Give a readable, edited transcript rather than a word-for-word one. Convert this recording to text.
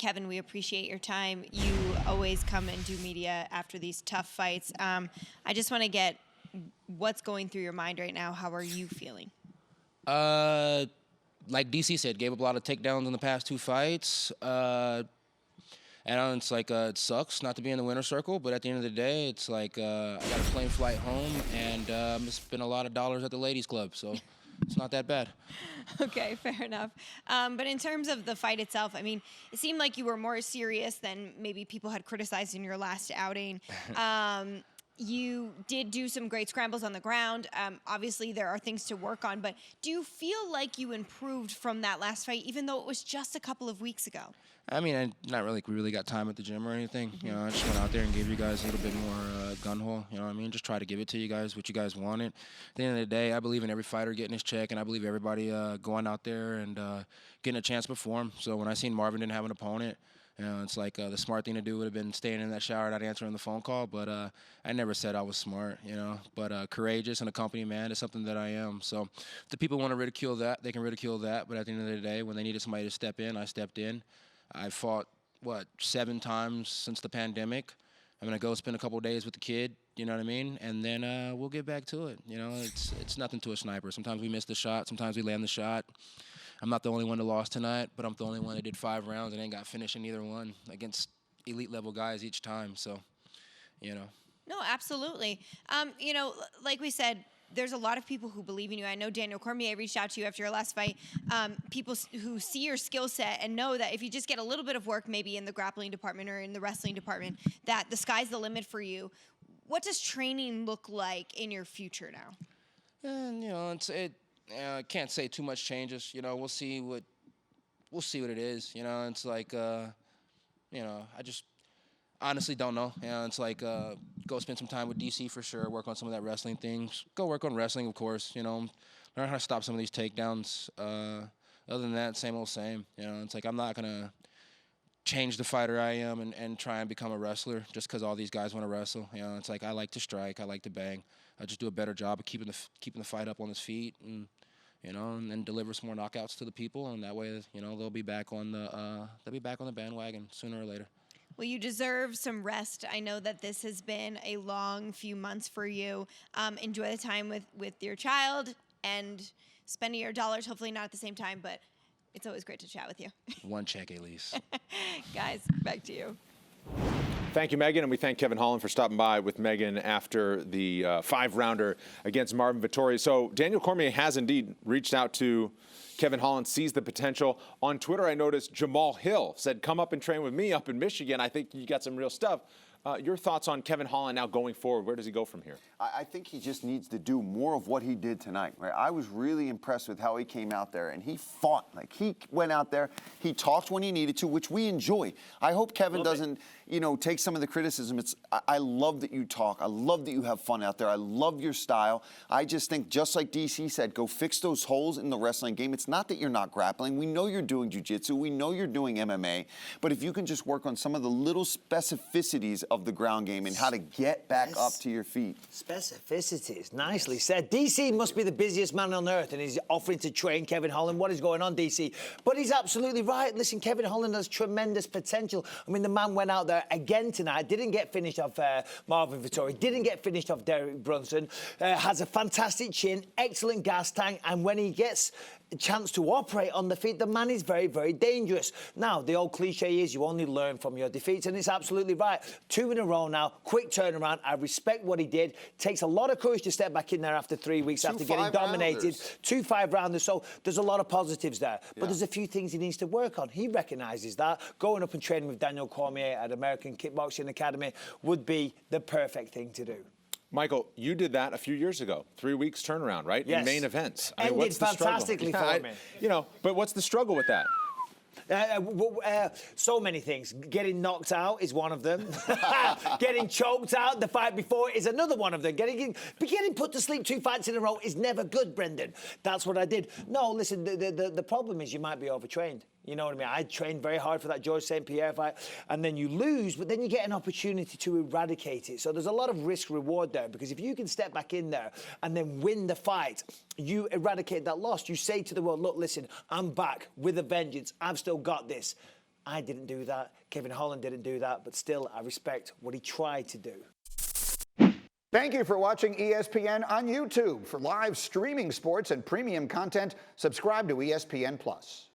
Kevin, we appreciate your time. You always come and do media after these tough fights. I just want to get what's going through your mind right now. How are you feeling? Like DC said, gave up a lot of takedowns in the past 2 fights. And it's like, it sucks not to be in the winner's circle, but at the end of the day, it's like I got a plane flight home, and spent a lot of dollars at the ladies' club, so it's not that bad. Okay, fair enough. But in terms of the fight itself, I mean, it seemed like you were more serious than maybe people had criticized in your last outing. You did do some great scrambles on the ground. Obviously, there are things to work on, but do you feel like you improved from that last fight, even though it was just a couple of weeks ago? I mean, I not really got time at the gym or anything. You know, I just went out there and gave you guys a little bit more gun-ho. You know what I mean? Just try to give it to you guys, what you guys wanted. At the end of the day, I believe in every fighter getting his check, and I believe everybody going out there and getting a chance to perform. So when I seen Marvin didn't have an opponent, you know, it's like the smart thing to do would have been staying in that shower, not answering the phone call. But I never said I was smart, you know. But courageous and a company man is something that I am. So if the people want to ridicule that, they can ridicule that. But at the end of the day, when they needed somebody to step in, I stepped in. I fought, 7 times since the pandemic. I'm going to go spend a couple of days with the kid, you know what I mean? And then we'll get back to it. You know, it's nothing to a sniper. Sometimes we miss the shot. Sometimes we land the shot. I'm not the only one that lost tonight, but I'm the only one that did 5 rounds and ain't got finished in either one against elite-level guys each time. So, you know. No, absolutely. You know, like we said, there's a lot of people who believe in you. I know Daniel Cormier reached out to you after your last fight. People who see your skill set and know that if you just get a little bit of work, maybe in the grappling department or in the wrestling department, that the sky's the limit for you. What does training look like in your future now? And, you know, I can't say too much changes. You know, we'll see what it is. You know, it's like, you know, I just honestly don't know. You know, it's like go spend some time with DC for sure, work on some of that wrestling things. Go work on wrestling, of course, you know, learn how to stop some of these takedowns. Other than that, same old same. You know, it's like I'm not going to change the fighter I am and try and become a wrestler just because all these guys want to wrestle. You know, it's like I like to strike, I like to bang. I just do a better job of keeping the fight up on his feet and, you know, and then deliver some more knockouts to the people, and that way, you know, they'll be back on the bandwagon sooner or later. Well, you deserve some rest. I know that this has been a long few months for you. Enjoy the time with your child and spending your dollars, hopefully not at the same time, but it's always great to chat with you. One check, Elise. Guys, back to you. Thank you, Megan, and we thank Kevin Holland for stopping by with Megan after the 5-rounder against Marvin Vettori. So Daniel Cormier has indeed reached out to Kevin Holland, sees the potential. On Twitter, I noticed Jamal Hill said, come up and train with me up in Michigan. I think you got some real stuff. Your thoughts on Kevin Holland now going forward? Where does he go from here? I think he just needs to do more of what he did tonight. Right? I was really impressed with how he came out there, and he fought. Like, he went out there, he talked when he needed to, which we enjoy. I hope Kevin doesn't, you know, take some of the criticism. I love that you talk. I love that you have fun out there. I love your style. I just think, just like DC said, go fix those holes in the wrestling game. It's not that you're not grappling. We know you're doing jiu-jitsu. We know you're doing MMA. But if you can just work on some of the little specificities of the ground game and how to get back up to your feet. Specificities, nicely said. DC must be the busiest man on earth, and he's offering to train Kevin Holland. What is going on, DC? But he's absolutely right. Listen, Kevin Holland has tremendous potential. I mean, the man went out there again tonight, didn't get finished off Marvin Vettori, didn't get finished off Derek Brunson, has a fantastic chin, excellent gas tank, and when he gets a chance to operate on the feet, the man is very, very dangerous. Now, the old cliche is you only learn from your defeats, and it's absolutely right. 2 in a row now, quick turnaround. I respect what he did. Takes a lot of courage to step back in there after 3 weeks, after getting dominated. 2 5-rounders, so there's a lot of positives there. But there's a few things he needs to work on. He recognises that. Going up and training with Daniel Cormier at American Kickboxing Academy would be the perfect thing to do. Michael, you did that a few years ago. 3 weeks turnaround, right? Yes. In main events. Ended what's the fantastically struggle? for me. You know, but what's the struggle with that? So many things. Getting knocked out is one of them. Getting choked out the fight before is another one of them. Getting put to sleep 2 fights in a row is never good, Brendan. That's what I did. No, listen, the problem is you might be overtrained. You know what I mean? I trained very hard for that George St. Pierre fight, and then you lose, but then you get an opportunity to eradicate it. So there's a lot of risk-reward there, because if you can step back in there and then win the fight, you eradicate that loss. You say to the world, look, listen, I'm back with a vengeance. I've still got this. I didn't do that. Kevin Holland didn't do that. But still, I respect what he tried to do. Thank you for watching ESPN on YouTube. For live streaming sports and premium content, subscribe to ESPN+.